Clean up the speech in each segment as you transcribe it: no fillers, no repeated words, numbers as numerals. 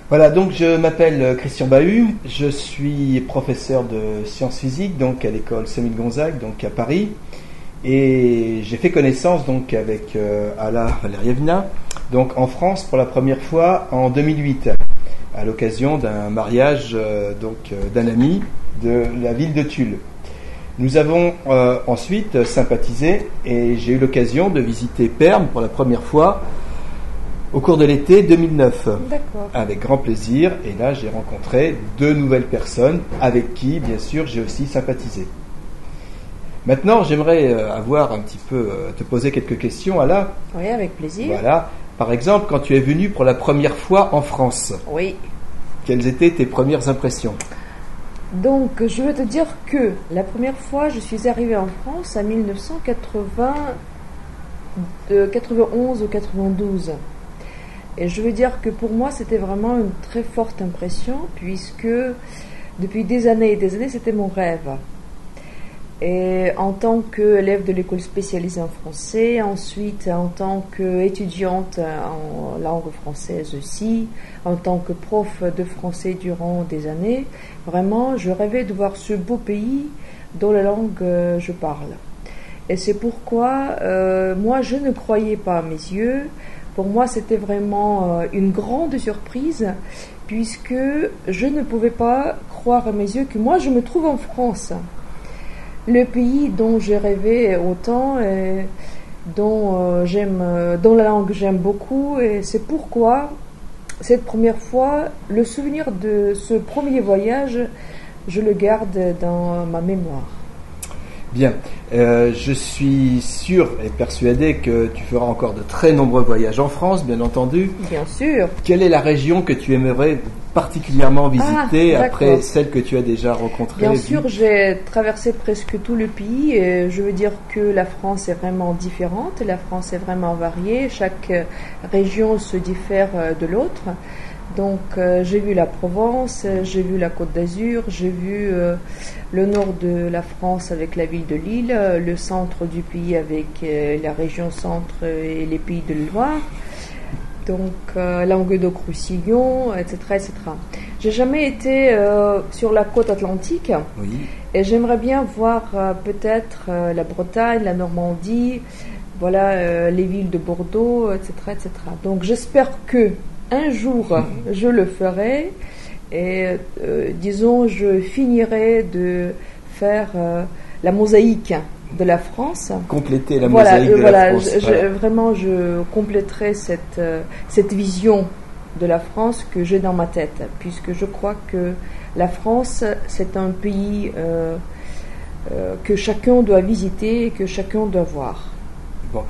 Voilà, donc je m'appelle Christian Bahut, je suis professeur de sciences physiques donc à l'école Semil-Gonzague donc à Paris, et j'ai fait connaissance donc avec Alla Valerievna donc en France pour la première fois en 2008 à l'occasion d'un mariage d'un ami de la ville de Tulle. Nous avons ensuite sympathisé et j'ai eu l'occasion de visiter Perm pour la première fois au cours de l'été 2009. D'accord. Avec grand plaisir. Et là, j'ai rencontré deux nouvelles personnes avec qui, bien sûr, j'ai aussi sympathisé. Maintenant, j'aimerais te poser quelques questions, Alla. Oui, avec plaisir. Voilà. Par exemple, quand tu es venue pour la première fois en France, oui. Quelles étaient tes premières impressions? Donc, je veux te dire que la première fois, je suis arrivée en France en 1991 ou 92. Et je veux dire que pour moi, c'était vraiment une très forte impression, puisque depuis des années et des années, c'était mon rêve. Et en tant qu'élève de l'école spécialisée en français, ensuite en tant qu'étudiante en langue française aussi, en tant que prof de français durant des années, vraiment, je rêvais de voir ce beau pays dont la langue je parle. Et c'est pourquoi, moi, je ne croyais pas à mes yeux. Pour moi, c'était vraiment une grande surprise, puisque je ne pouvais pas croire à mes yeux que moi, je me trouve en France. Le pays dont j'ai rêvé autant, et dont la langue j'aime beaucoup, et c'est pourquoi, cette première fois, le souvenir de ce premier voyage, je le garde dans ma mémoire. Bien, je suis sûr et persuadé que tu feras encore de très nombreux voyages en France, bien entendu. Bien sûr. Quelle est la région que tu aimerais particulièrement visiter après celle que tu as déjà rencontrée? Bien sûr, j'ai traversé presque tout le pays et je veux dire que la France est vraiment différente, la France est vraiment variée, chaque région se diffère de l'autre. Donc j'ai vu la Provence, j'ai vu la Côte d'Azur, j'ai vu le nord de la France avec la ville de Lille, le centre du pays avec la région centre et les pays de Loire, donc Languedoc-Roussillon, etc., etc. J'ai jamais été sur la côte atlantique. Oui. Et j'aimerais bien voir peut-être la Bretagne, la Normandie, voilà, les villes de Bordeaux, etc., etc. Donc j'espère que un jour, je le ferai et disons, je finirai de faire la mosaïque de la France. Compléter la mosaïque de la France. Vraiment, je compléterai cette vision de la France que j'ai dans ma tête, puisque je crois que la France, c'est un pays que chacun doit visiter et que chacun doit voir. Bon,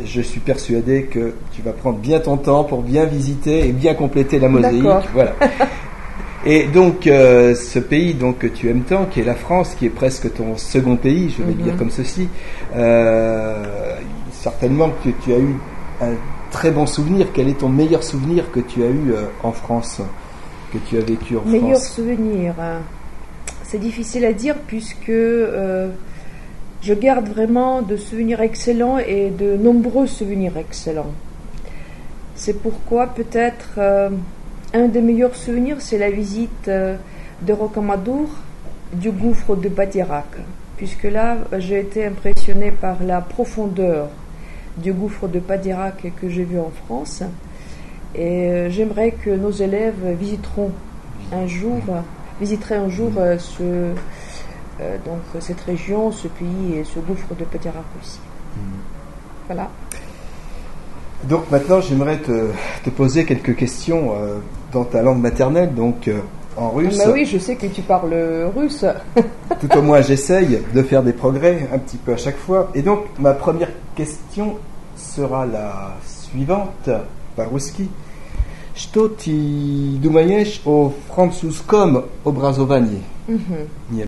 je suis persuadé que tu vas prendre bien ton temps pour bien visiter et bien compléter la mosaïque. D'accord. Voilà. Et donc, ce pays donc, que tu aimes tant, qui est la France, qui est presque ton second pays, je vais le dire comme ceci, certainement que tu as eu un très bon souvenir. Quel est ton meilleur souvenir que tu as eu en France, que tu as vécu en France? Meilleur souvenir, c'est difficile à dire puisque je garde vraiment de souvenirs excellents et de nombreux souvenirs excellents. C'est pourquoi peut-être un des meilleurs souvenirs, c'est la visite de Rocamadour, du gouffre de Badirac, puisque là, j'ai été impressionnée par la profondeur du gouffre de Badirac que j'ai vu en France. Et j'aimerais que nos élèves visiteraient un jour donc cette région, ce pays et ce gouffre de Badirac aussi. Voilà. Donc maintenant, j'aimerais te poser quelques questions dans ta langue maternelle, donc en russe. Bah oui, je sais que tu parles russe. Tout au moins, j'essaye de faire des progrès un petit peu à chaque fois. Et donc, ma première question sera la suivante, par-ruski. Что ты думаешь о французском образовании?